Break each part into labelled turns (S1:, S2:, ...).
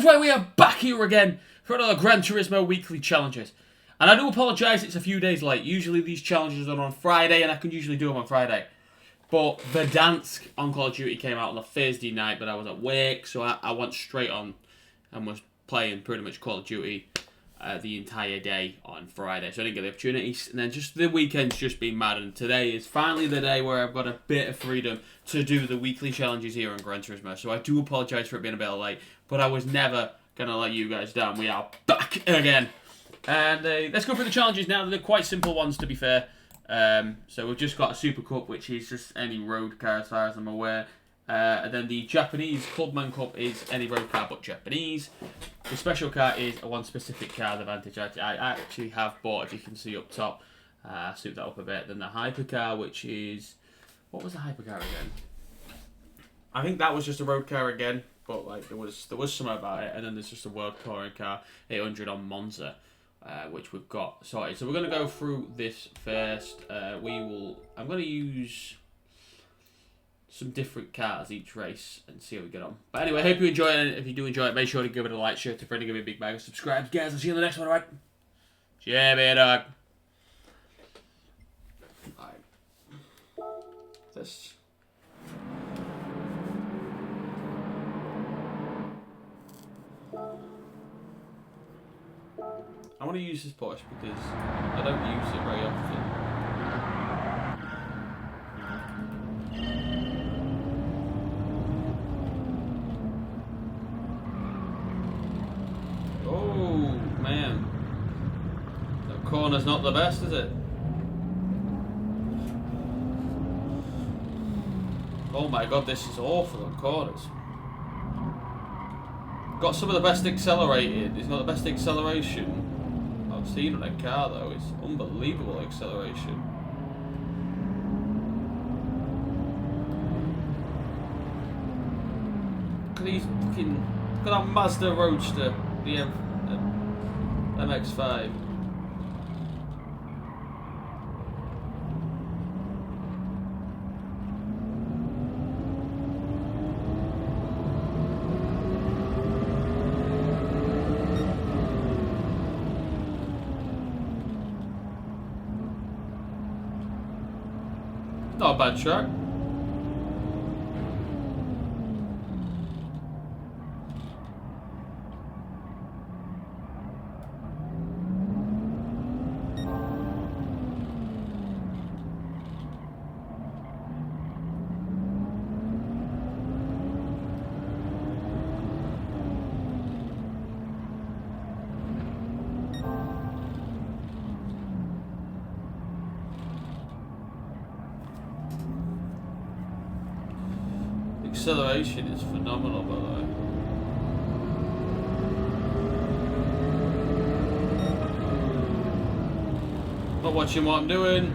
S1: That is right, we are back here again for another Gran Turismo weekly challenges. And I do apologise, it's a few days late. Usually these challenges are on Friday, and I can usually do them on Friday. But Verdansk on Call of Duty came out on a Thursday night, but I was at work, so I went straight on and was playing pretty much Call of Duty the entire day on Friday. So I didn't get the opportunities. And then just the weekend's just been mad, and today is finally the day where I've got a bit of freedom to do the weekly challenges here on Gran Turismo. So I do apologise for it being a bit late, but I was never going to let you guys down. We are back again. And let's go through the challenges now. They're quite simple ones, to be fair. So we've just got a Super Cup, which is just any road car as far as I'm aware. And then the Japanese Clubman Cup is any road car but Japanese. The special car is a one specific car, the Vantage. I actually have bought, as you can see up top, suit that up a bit. Then the hypercar, which is... What was the hypercar again? I think that was just a road car again, but like there was something about it. And then there's just a world touring car, 800 on Monza, which we've got sorted. So we're going to go through this first. I'm going to use some different cars each race and see how we get on. But anyway, I hope you enjoy it. If you do enjoy it, make sure to give it a like, share to a friend, and give it a big bag of subscribe. Guys, I'll see you in the next one, alright? Yeah, man, dog. Alright. This. I want to use this Porsche because I don't use it very often. Oh, man. That corner's not the best, is it? Oh my god, this is awful on corners. Got some of the best accelerated. It's not the best acceleration I've seen on a car though. It's unbelievable acceleration. Look at these fucking... Look at that Mazda Roadster. The MX-5. Not a bad track. Acceleration is phenomenal, by the way. Not watching what I'm doing.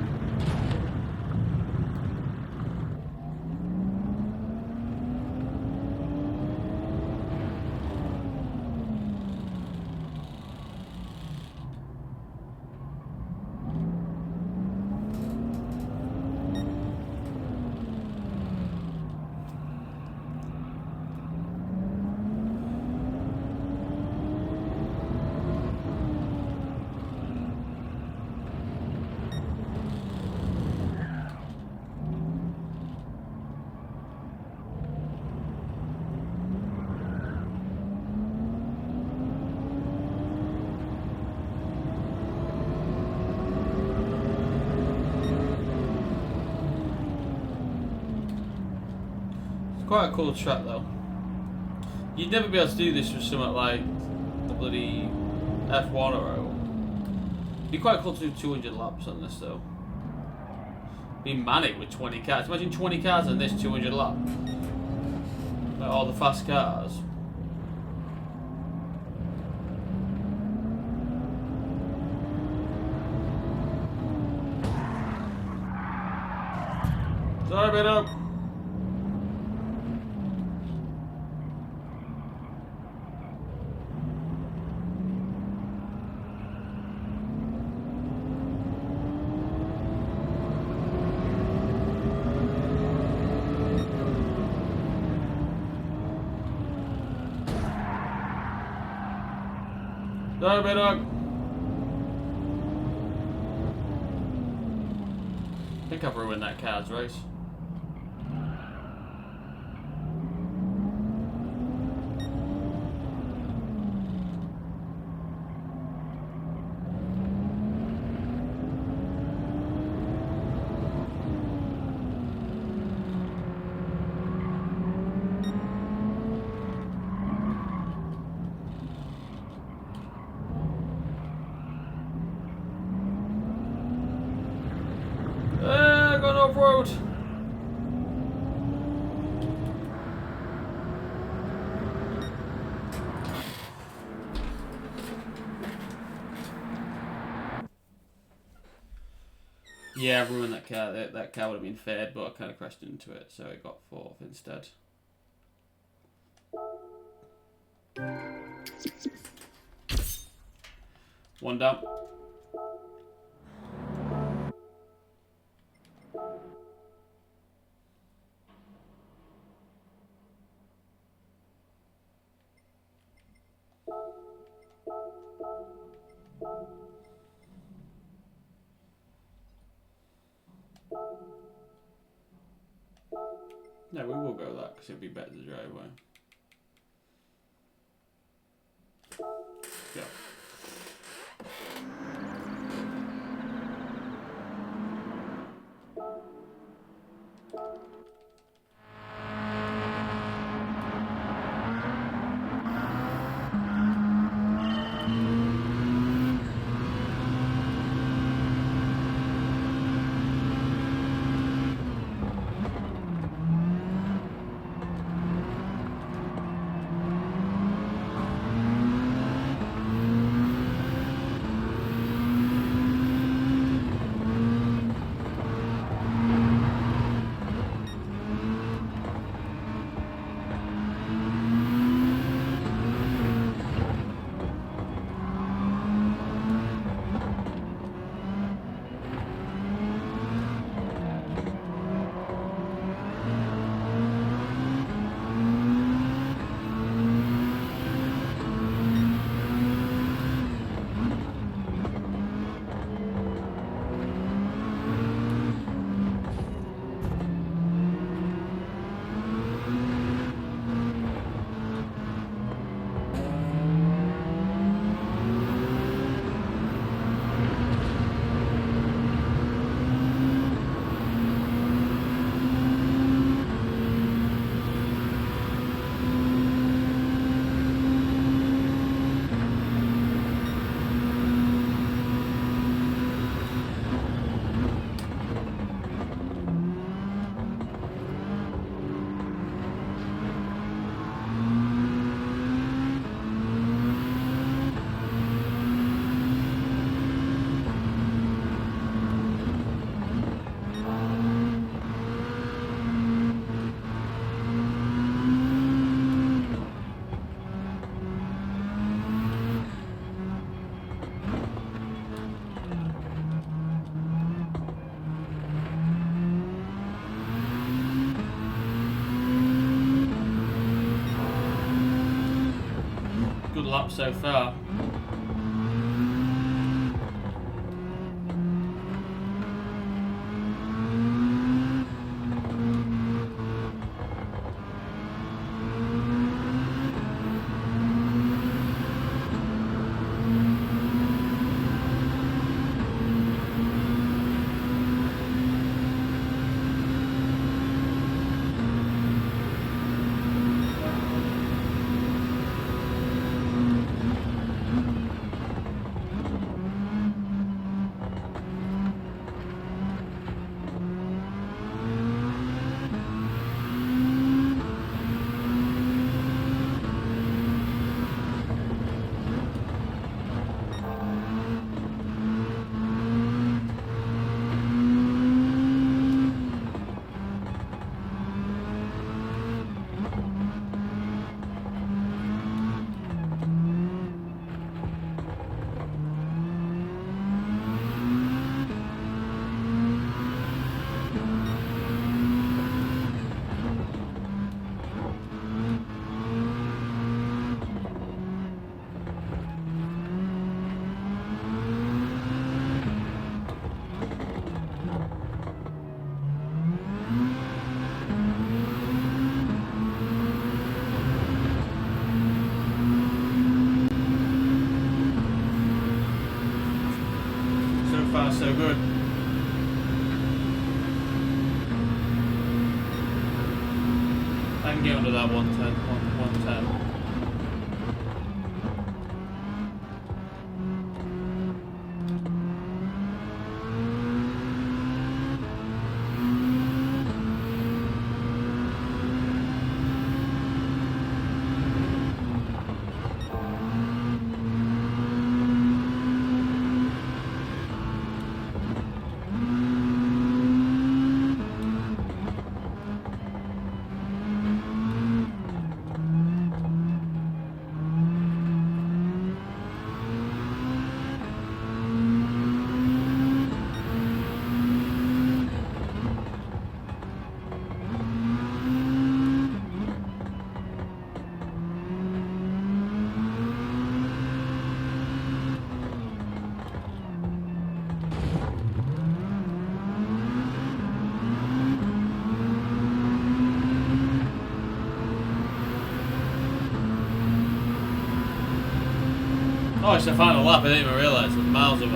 S1: Quite a cool track though. You'd never be able to do this with something like the bloody F1 or it'd be quite cool to do 200 laps on this though. Be manic with 20 cars. Imagine 20 cars on this 200 lap. Like all the fast cars. Sorry, bit up. Go, big dog. I think I've ruined that car's race. Going off-road. Yeah, I ruined that car. That car would have been third, but I kind of crashed into it, so it got fourth instead. One down. No, we will go that because it'll be better to drive away. Yeah. Good lap so far. I can get under that 110. Oh, it's the final lap. I didn't even realise it was miles away.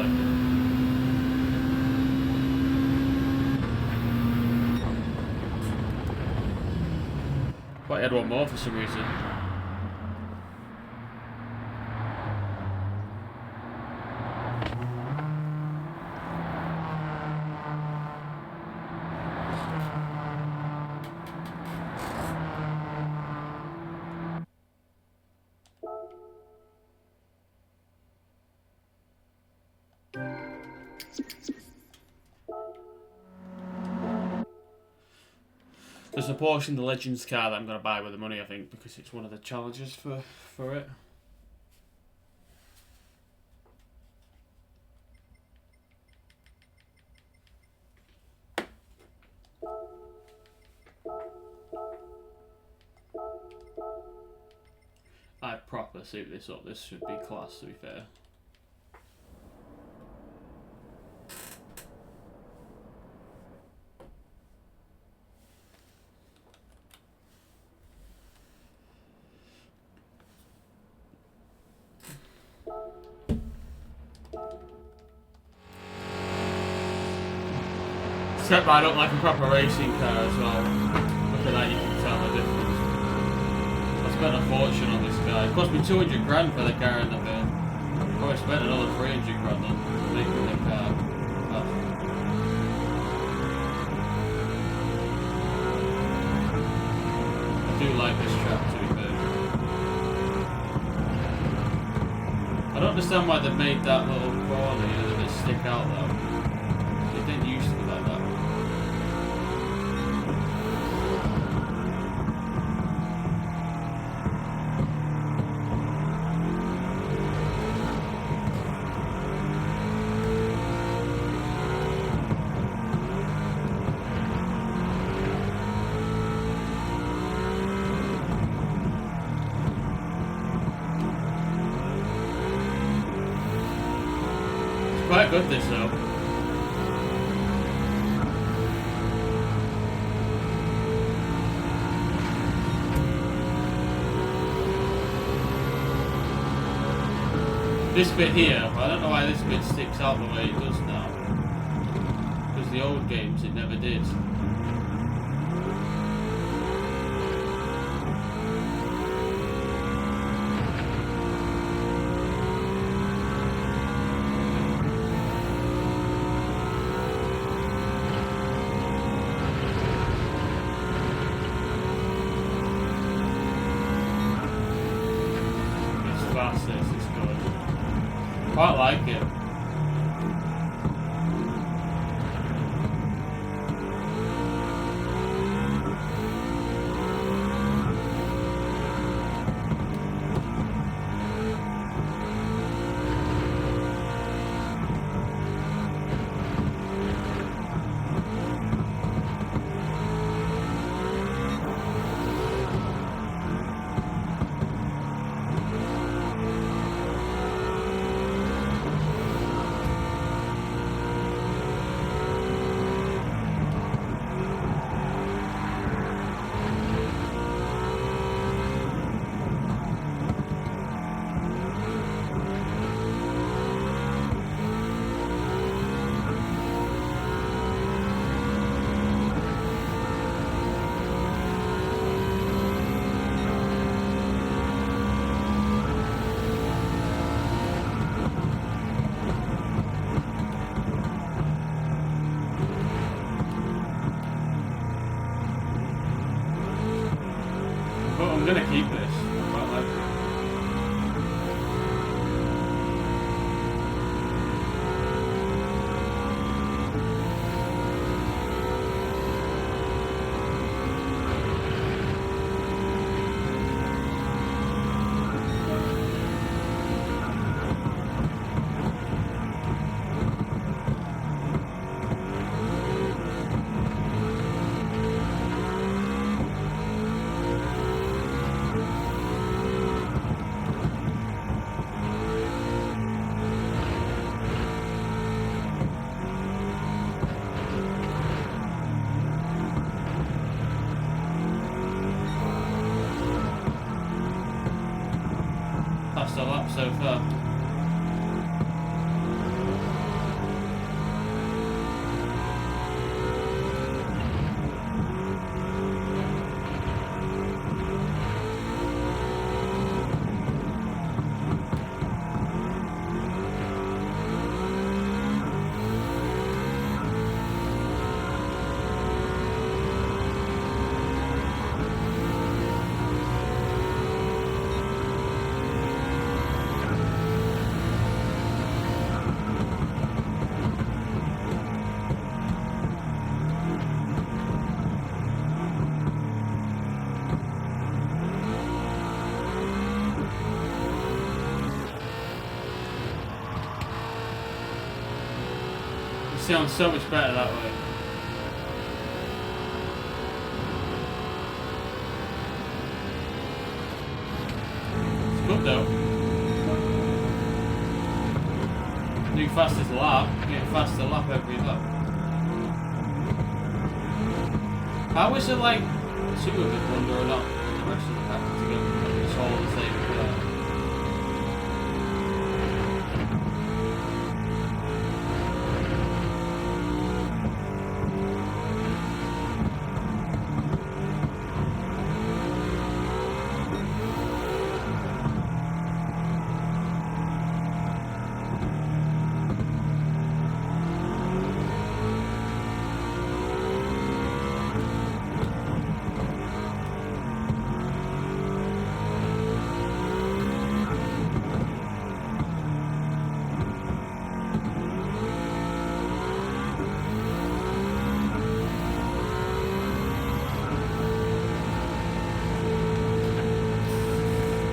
S1: But I had one more for some reason. There's a Porsche in the Legends car that I'm going to buy with the money, I think, because it's one of the challenges for it. I proper suit this up. This should be class, to be fair. Except I don't like a proper racing car as well. Look at that, you can tell the difference. I spent a fortune on this guy. It cost me 200 grand for the car in the bin. Oh, I spent another 300 grand on making the car. Oh. I do like this track, to be fair. I don't understand why they made that little corner here that it stick out though. It didn't used to be like that. Quite good this though. This bit here, I don't know why this bit sticks out the way it does now. Because the old games it never did. Quite like it. But I'm gonna keep this. I quite like it. Passed a lap so far. Sounds so much better that way. It's good though. New fastest lap, get faster lap every lap. How is it like super bit wonder or not? The rest of the pack together. It's all the same for that.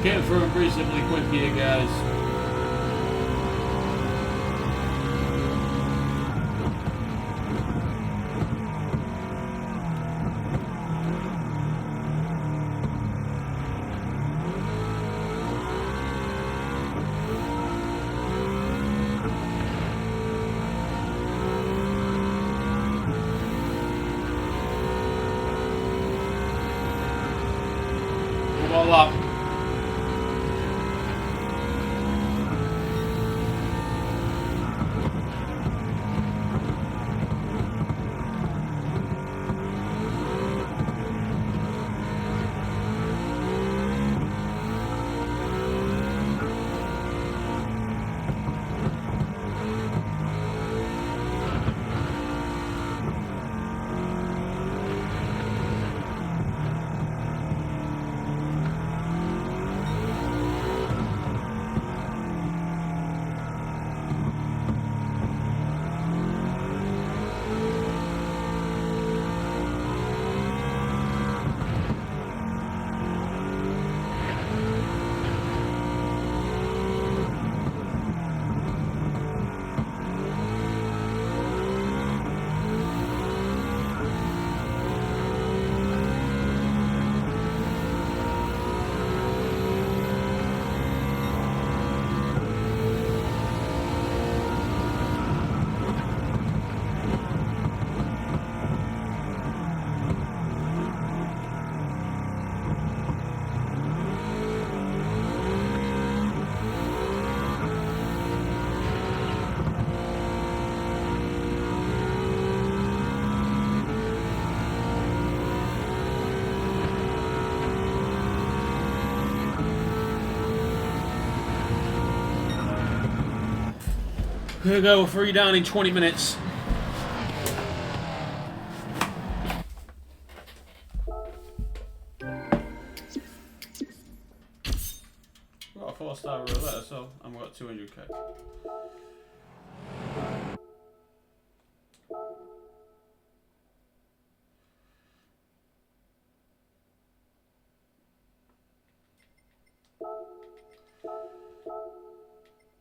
S1: Getting through them reasonably quick here, guys. Come on, lap. Here we go, 3 down in 20 minutes. got 4-star roulette, so and we got 200k.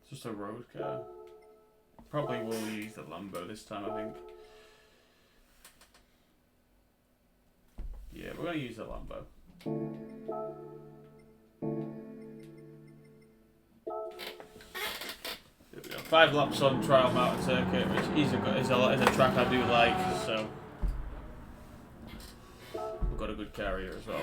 S1: Just a road car. Probably will use the Lambo this time, I think. Yeah, we're gonna use the Lambo. Here we go. 5 laps on trial mountain circuit, which is a track I do like, so we've got a good car here as well.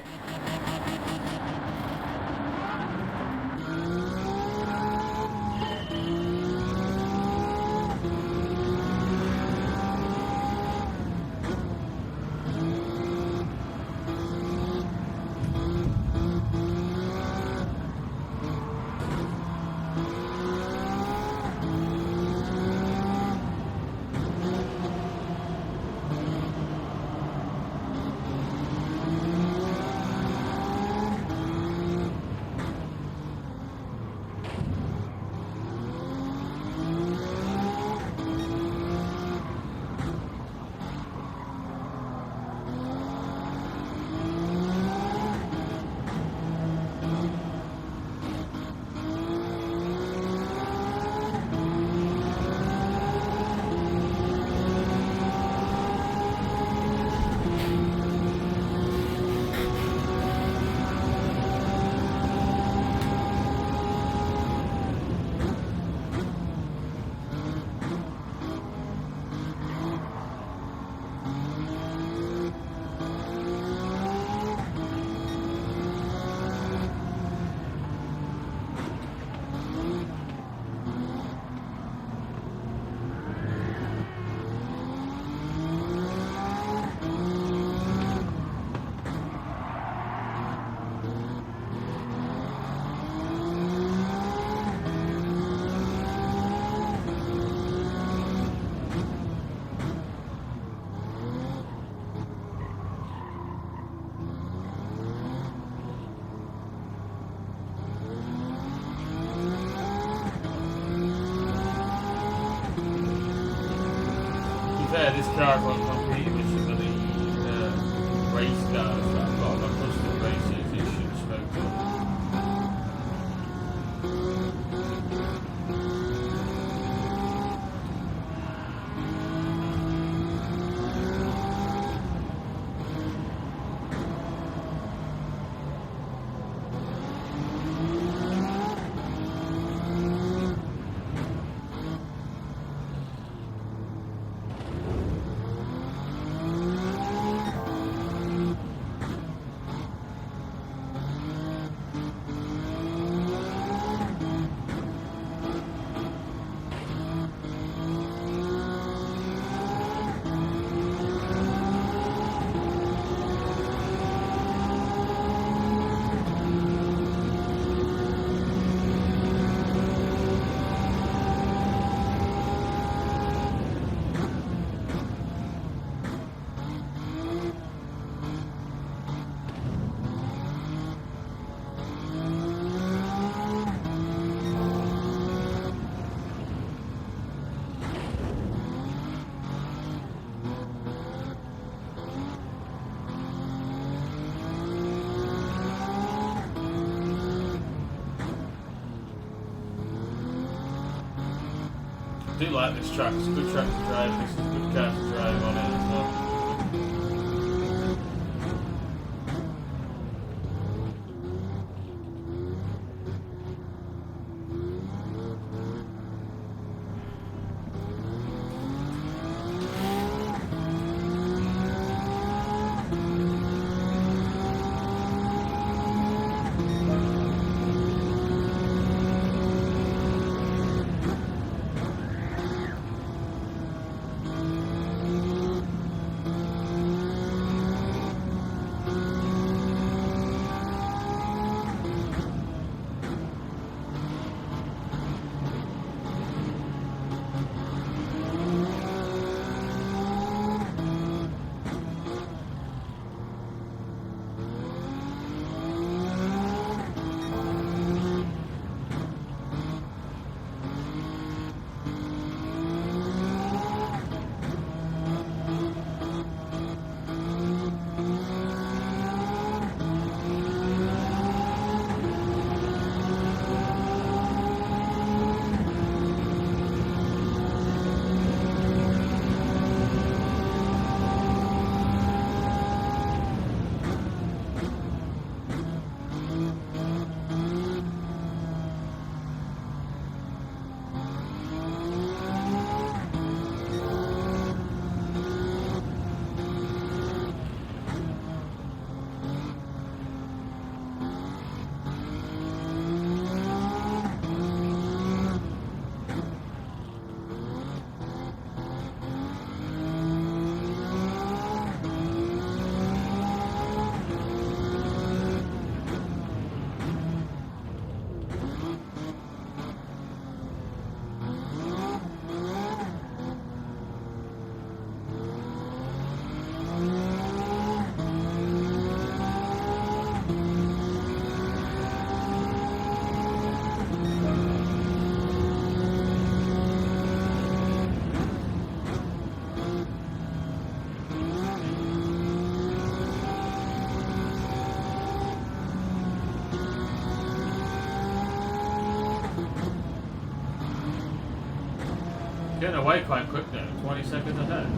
S1: This car won't compete with some of the race cars that I've got on my custom races. It should smoke up. I do like this track. It's a good track to drive. This is a good car to drive on it as well. Getting away quite quick there, 20 seconds ahead.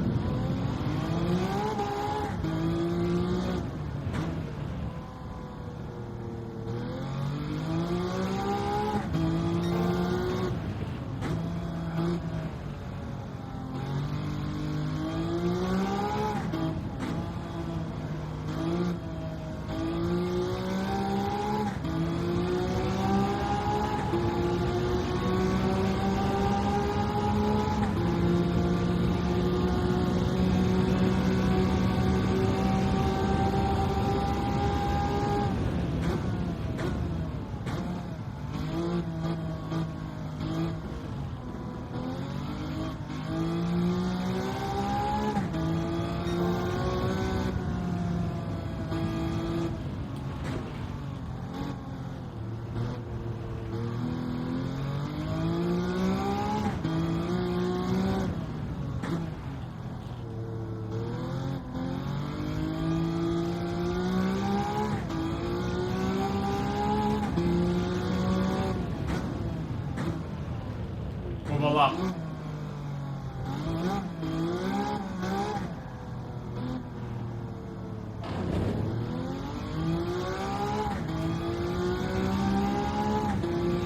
S1: Lap.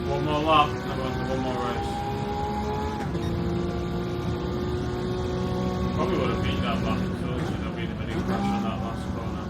S1: One more lap, and then one more race. Probably would have beat that back, so there should have been a mini crash on that last corner.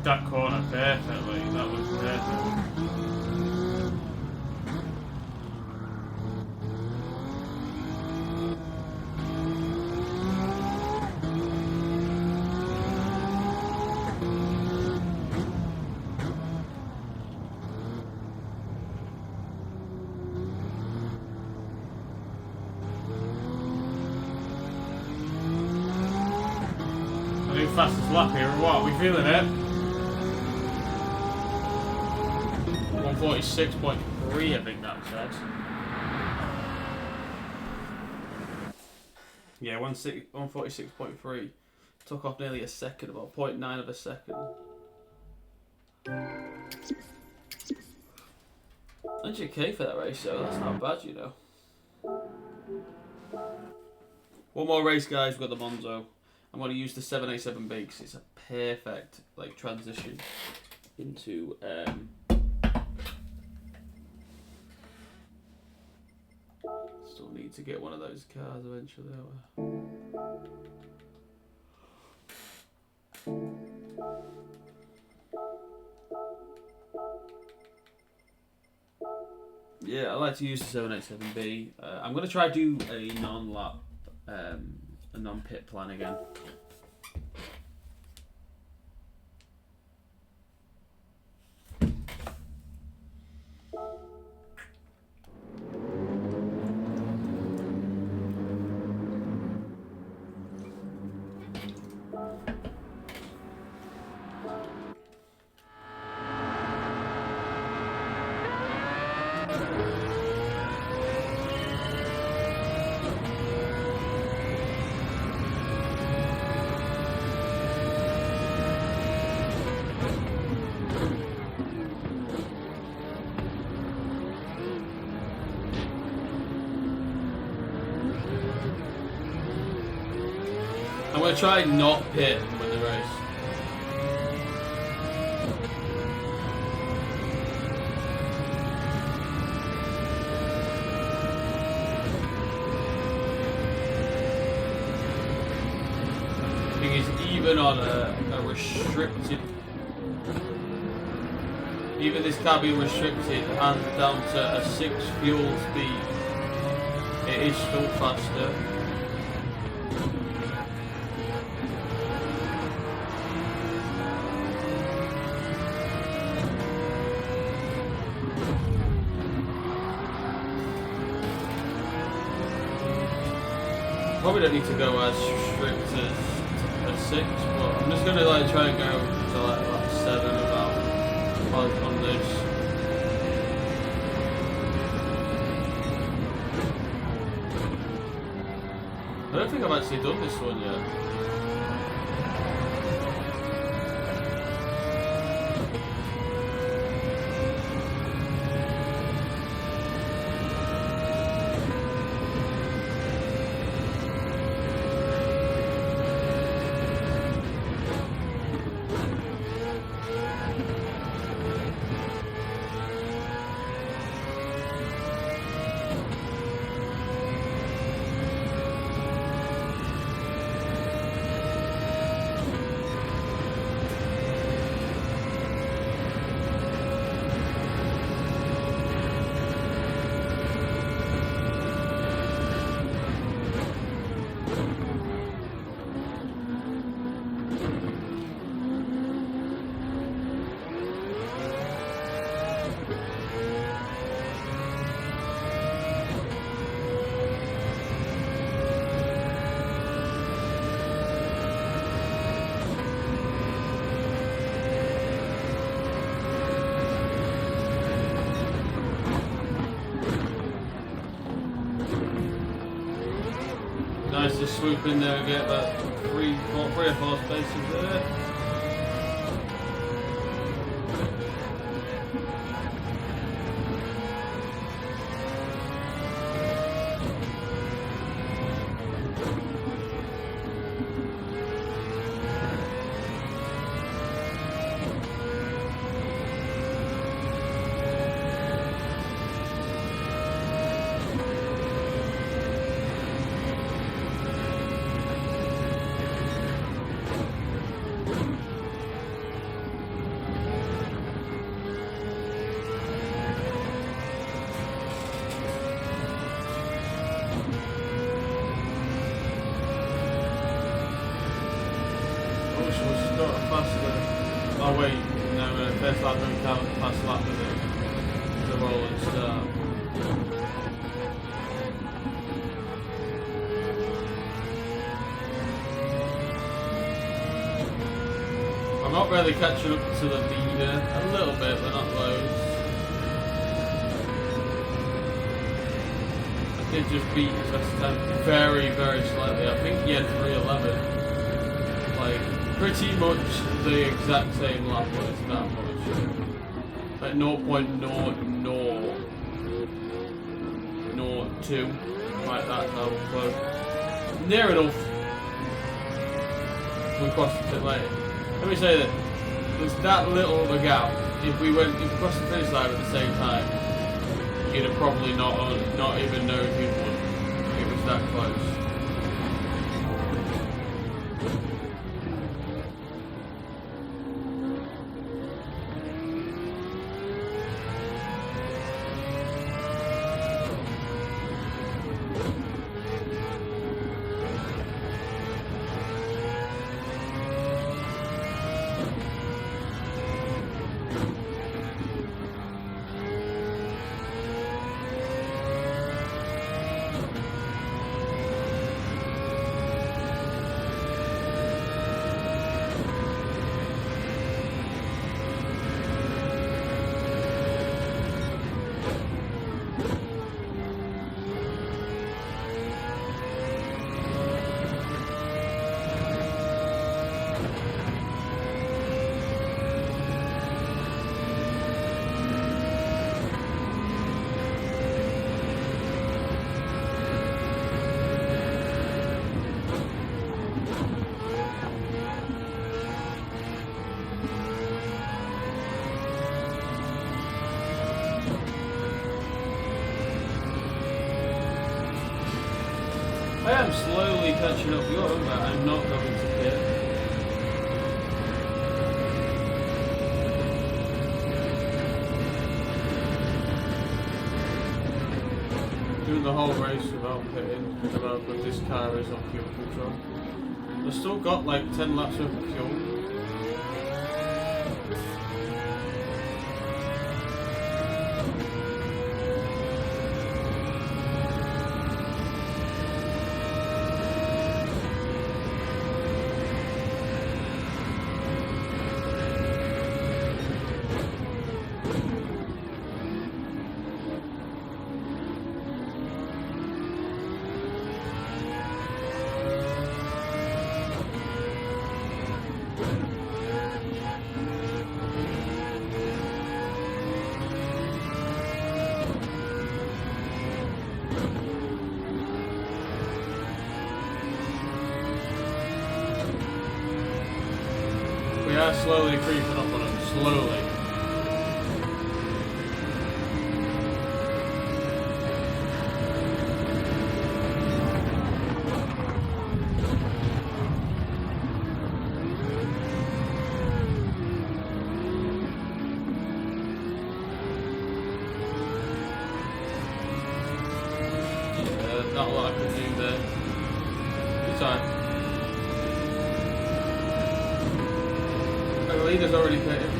S1: That corner perfectly, that was perfect. I think fastest lap here, or what? Are we feeling it? 146.3, I think that says. Yeah, 146.3. Took off nearly a second, about 0.9 of a second. 100k for that race, so that's not bad, you know. One more race, guys. We've got the Monzo. I'm going to use the 787B because it's a perfect transition into still need to get one of those cars eventually. Yeah, I like to use the 787B. I'm going to try to do a non-lap, a non-pit plan again. I'm going to try not pit with the race. thing is, even on a restricted, even this car being restricted and down to a 6 fuel speed, it is still faster. Probably don't need to go as strict as 6, but I'm just gonna like try and go to like about 7 on this. I don't think I've actually done this one yet. Nice to swoop in there and get about 3 or 4 spaces there. Oh wait, no, first lap doesn't count, fast lap with it. The roll and start. I'm not really catching up to the leader, a little bit, but not loads. I did just beat Sestan very, very slightly. I think he had 3:11. Like, pretty much the exact same lap, but it's that much. Like 0.002. Like that's how close. Near enough. We crossed it late. Let me say that there's that little of a gap. If we crossed the finish line at the same time, you'd have probably not even known who won. It was that close. I am slowly catching up with you, but I'm not going to pit. Doing the whole race without pitting, without but this car is on fuel control. I've still got like 10 laps of fuel. We are slowly creeping up on them, slowly. Not a lot I can do there. It's fine. The leader's already pitted.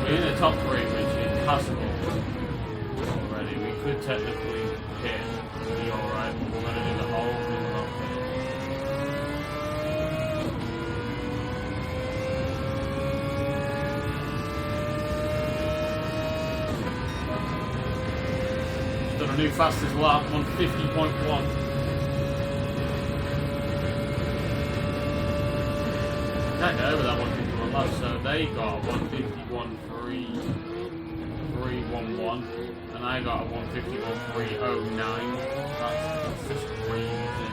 S1: We're in the top three, which is possible already. We could technically hit and be alright, but we're going to do the whole thing without hitting. Just done a new fastest lap, 150.1. Can't go over that 151 lap, so they got 151.311 and I got a 151.309. That's just crazy.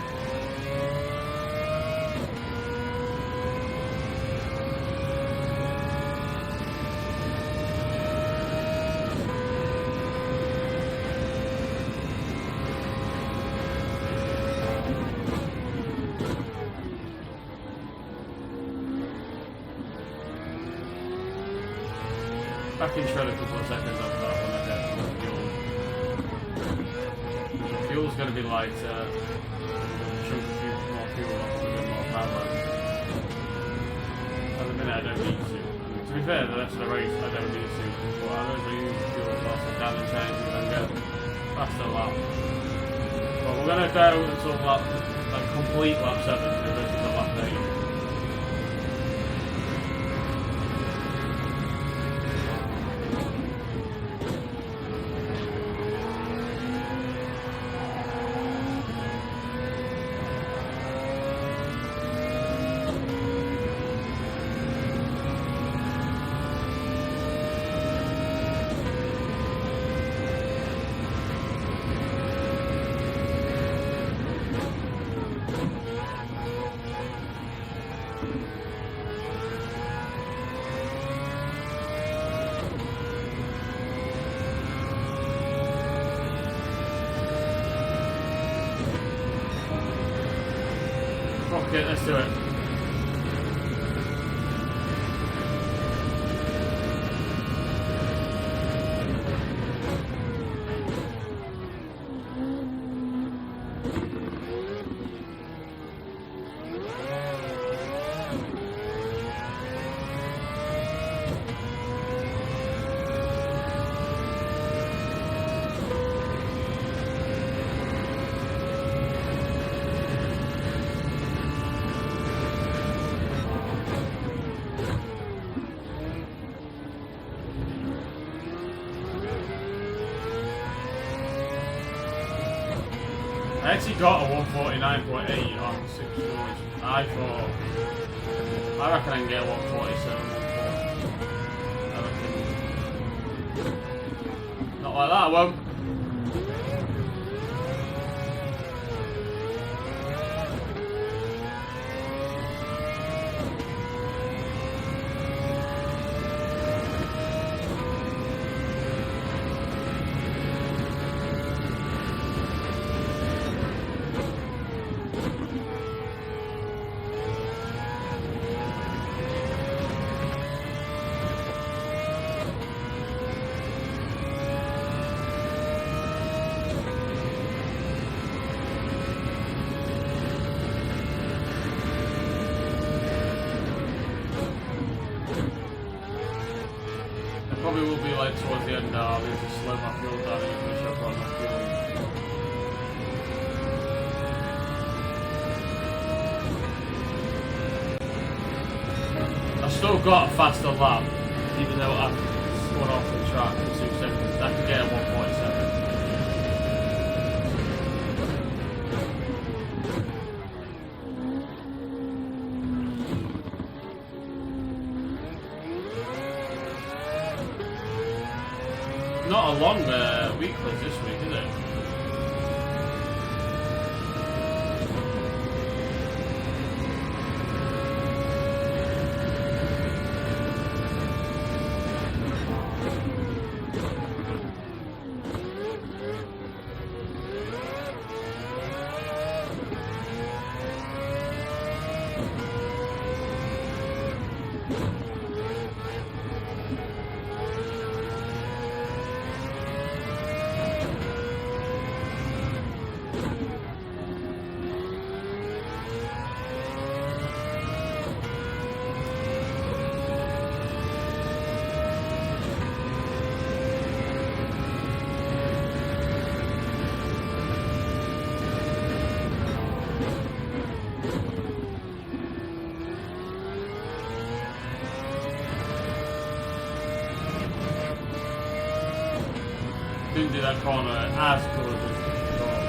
S1: I can shred a couple of seconds after that when I get more fuel. Fuel's going to be lighter. Chunk a few more fuel off to get more power. At the minute I don't need to. To be fair, the rest of the race I don't need to. But I don't really use fuel whilst I can and change and get faster lap. But we're going to go until lap, like complete lap 7 versus the lap 8. Fuck it, let's do it.
S2: I actually got a 149.8 on 6 stories. I reckon I can get a 147. I reckon. Not like that, I won't. Probably will be like towards the end now. I'll need to slow my fuel down and finish up on my fuel. I've still got a faster lap, even though I've spun off the track for 2 seconds. I can get a 147. Not a long week was this week, is it? Didn't do that corner as good as before.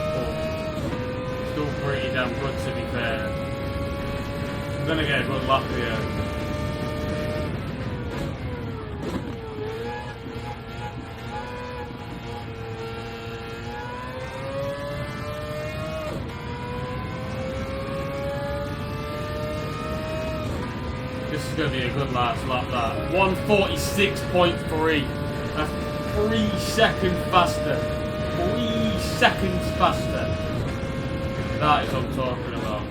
S2: Still pretty damn good, to be fair. I'm gonna get a good lap here. This is gonna be a good last lap, that. 146.3. 3 seconds faster. 3 seconds faster. That is what I'm talking about.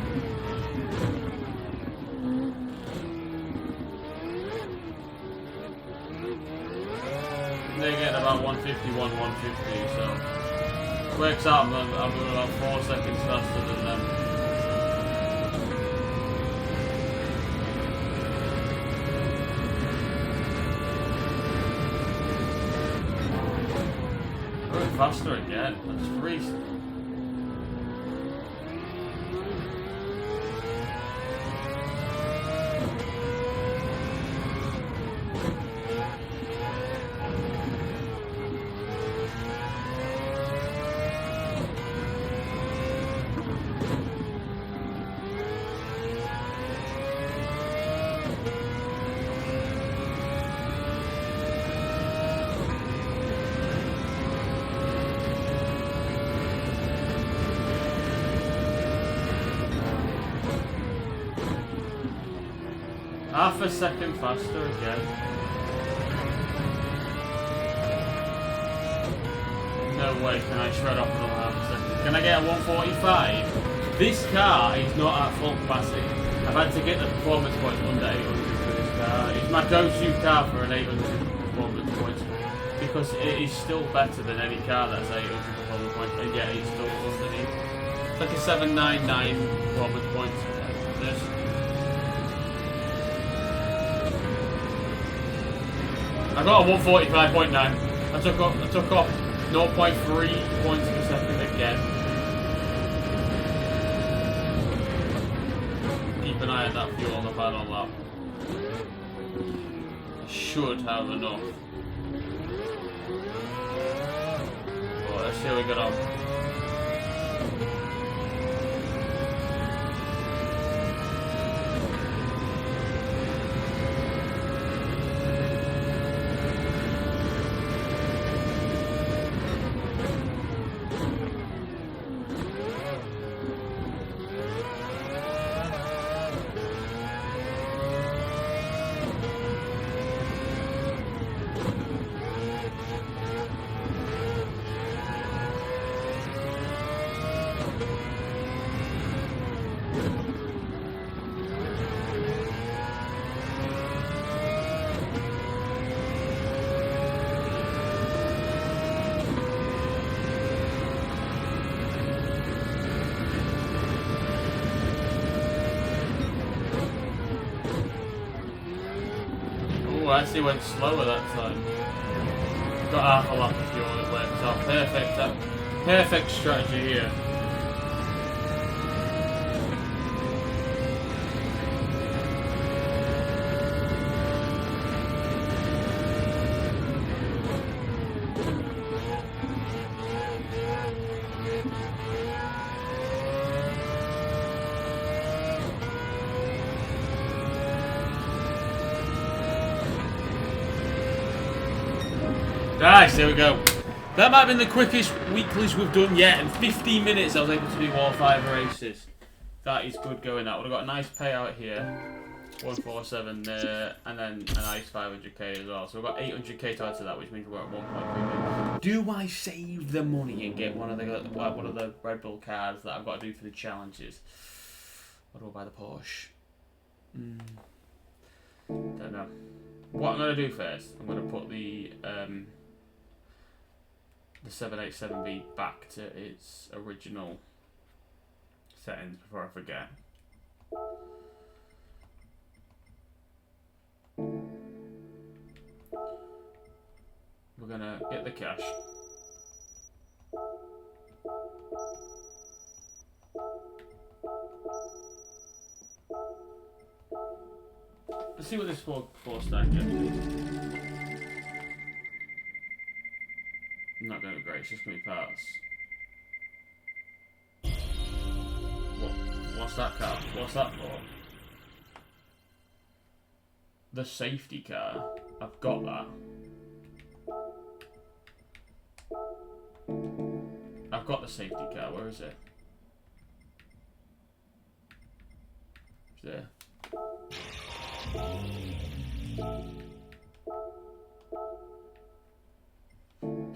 S2: They're getting about 151, 150, so works out I'm about 4 seconds faster than them. Faster again. That's 3. Half a second faster again. No way can I shred off another half a second. Can I get a 145?
S1: This car is not at full capacity. I've had to get the performance points under 800 for this car. It's my go-to car for an 800 performance points because it is still better than any car that's 800 performance points, and yet it's still underneath. It's like a 799 performance points. This. I got a 145.9. I took off 0.3 points per second again. Keep an eye on that fuel on the final lap. I should have enough. Well, let's see how we get on. I actually went slower that time. Got half a lap of fuel, it worked out. Perfect strategy here. Nice, there we go. That might have been the quickest weeklies we've done yet. In 15 minutes I was able to do all 5 races. That is good going. That would have got a nice payout here. 147 there, and then a nice 500k as well. So we've got 800k to add to that, which means we're at 1.3. Do I save the money and get one of the Red Bull cars that I've got to do for the challenges? Or do I buy the Porsche? Don't know. What I'm going to do first, I'm going to put the 787B back to its original settings before I forget. We're going to get the cash. Let's see what this four stack gets. Not going to be great, it's just going to be parts. What's that car? What's that for? The safety car. I've got that. I've got the safety car, where is it? It's there.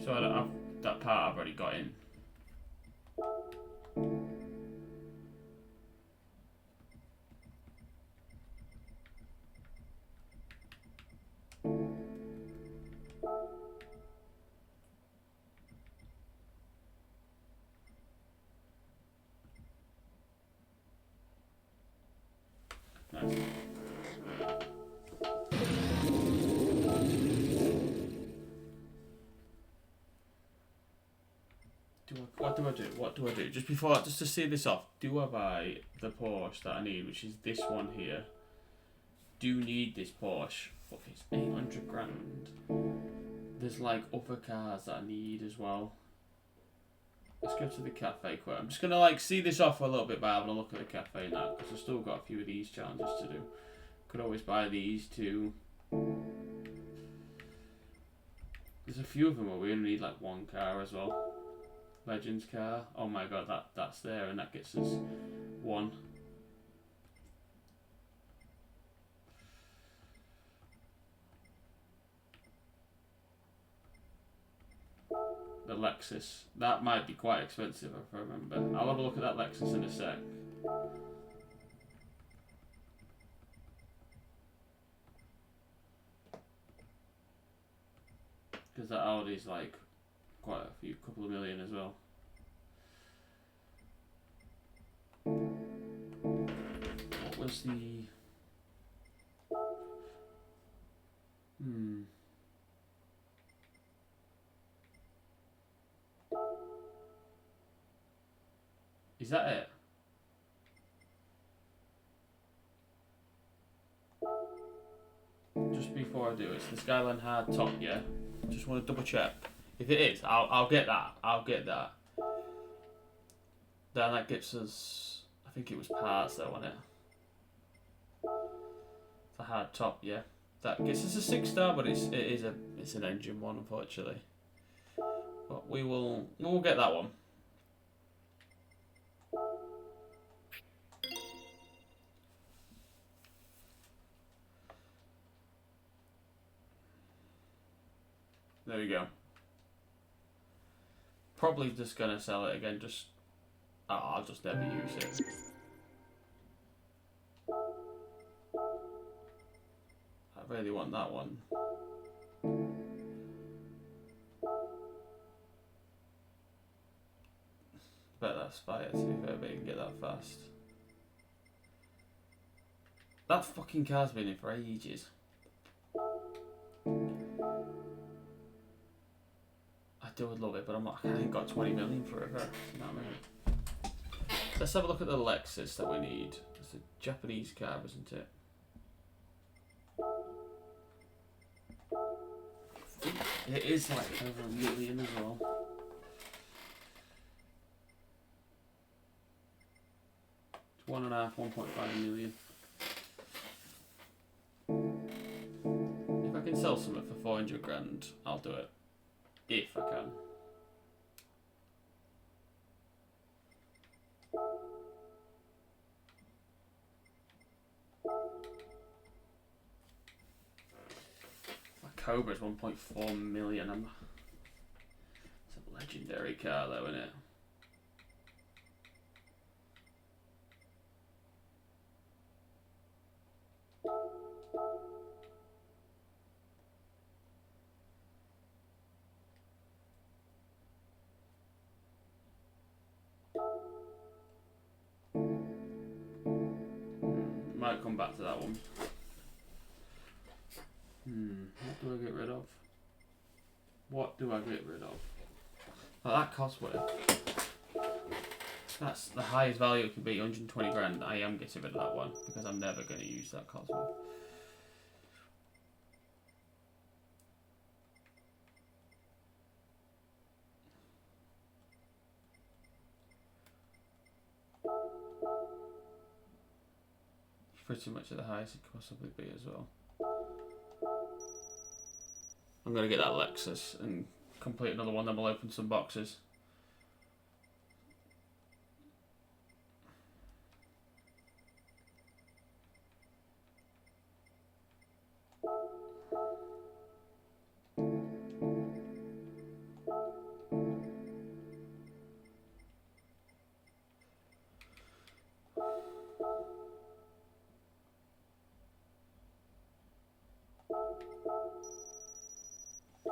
S1: So that part I've already got in. Nice. What do I do? Just to see this off, do I buy the Porsche that I need, which is this one here? Do need this Porsche, but it's 800 grand. There's like other cars that I need as well. Let's go to the cafe quick. I'm just gonna like see this off for a little bit by having a look at the cafe now, because I've still got a few of these challenges to do. Could always buy these too. There's a few of them where we only need like one car as well. Legends car. Oh my god, that's there, and that gets us one. the Lexus. That might be quite expensive if I remember. I'll have a look at that Lexus in a sec. Because that Audi's like quite a few, couple of million as well. What was the... Is that it? Just before I do, it's the Skyline hard top, yeah? Just want to double check. If it is, I'll get that. I'll get that. Then that gets us, I think it was parts though, wasn't it? The hard top, yeah. That gets us a 6-star, but it's an engine one, unfortunately. But we'll get that one. There we go. Probably just gonna sell it again. I'll just never use it. I really want that one. Bet that's fire to be fair, but you can get that fast. That fucking car's been in for ages. I do love it, but I ain't got 20 million for it. You know what I mean? Let's have a look at the Lexus that we need. It's a Japanese car, isn't it? It is like over $1 million as well. It's 1.5 million. If I can sell something for 400 grand, I'll do it. If I can. My Cobra's 1.4 million. It's a legendary car though, isn't it? Might come back to that one. What do I get rid of? What do I get rid of? Oh, that Cosworth. That's the highest value it can be, 120 grand. I am getting rid of that one because I'm never going to use that Cosworth. Pretty much at the highest it could possibly be as well. I'm going to get that Lexus and complete another one, then we'll open some boxes.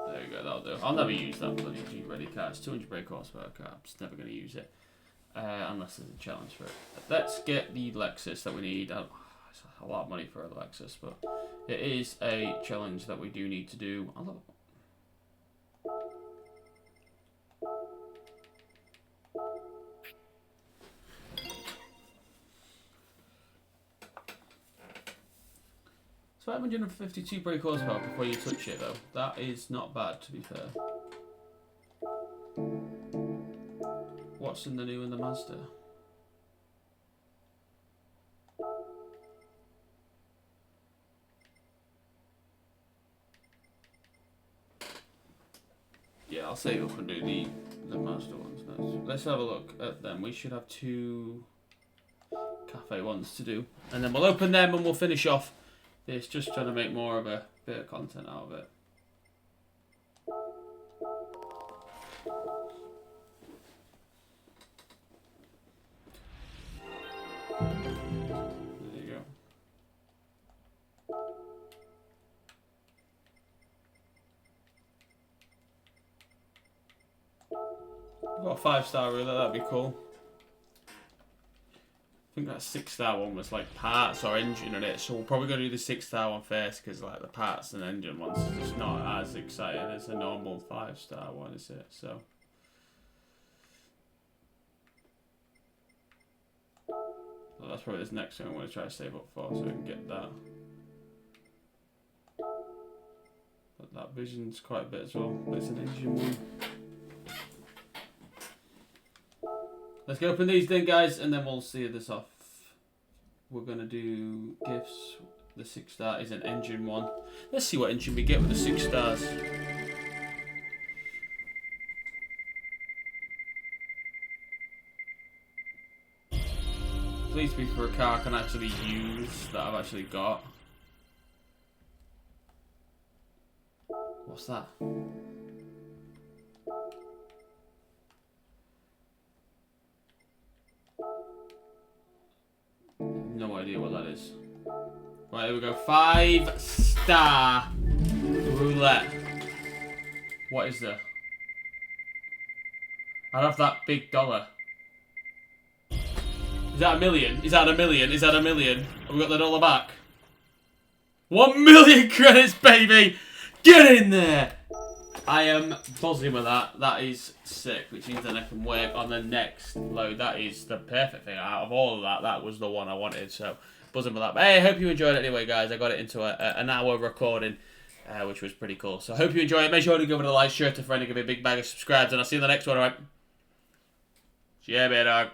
S1: There you go, that'll do. I'll never use that bloody G-Ready car. It's 200 brake horsepower car. I'm just never going to use it. Unless there's a challenge for it. Let's get the Lexus that we need. It's a lot of money for a Lexus, but it is a challenge that we do need to do. I love it. It's 552 brake horsepower before you touch it though. That is not bad, to be fair. What's in the new in the Mazda? Yeah, I'll save up and do the Mazda ones next. Let's have a look at them. We should have 2 cafe ones to do. And then we'll open them and we'll finish off. It's just trying to make more of a bit of content out of it. Got a 5-star ruler, that'd be cool. I think that 6-star one was like parts or engine in it, so we're probably going to do the 6-star one first because like the parts and engine ones is just not as exciting as a normal 5-star one, is it? So. Well, that's probably this next thing I'm going to try to save up for so we can get that. But that vision's quite a bit as well, but it's an engine one. Let's go open these then, guys, and then we'll see this off. We're going to do gifts. The 6-star is an engine one. Let's see what engine we get with the 6 stars. Please be for a car I can actually use, that I've actually got. What's that? No idea what that is. Right, here we go. 5-star roulette. What is there? I'd have that big dollar. Is that a million? Is that a million? Is that a million? Have we got the dollar back? 1 million credits, baby! Get in there! I am buzzing with that. That is sick, which means then I can work on the next load. That is the perfect thing. Out of all of that, that was the one I wanted. So, buzzing with that. But hey, I hope you enjoyed it anyway, guys. I got it into an hour recording, which was pretty cool. So, I hope you enjoy it. Make sure to give it a like, share it to a friend, and give it a big bag of subscribes. And I'll see you in the next one, alright? Yeah, man, dog.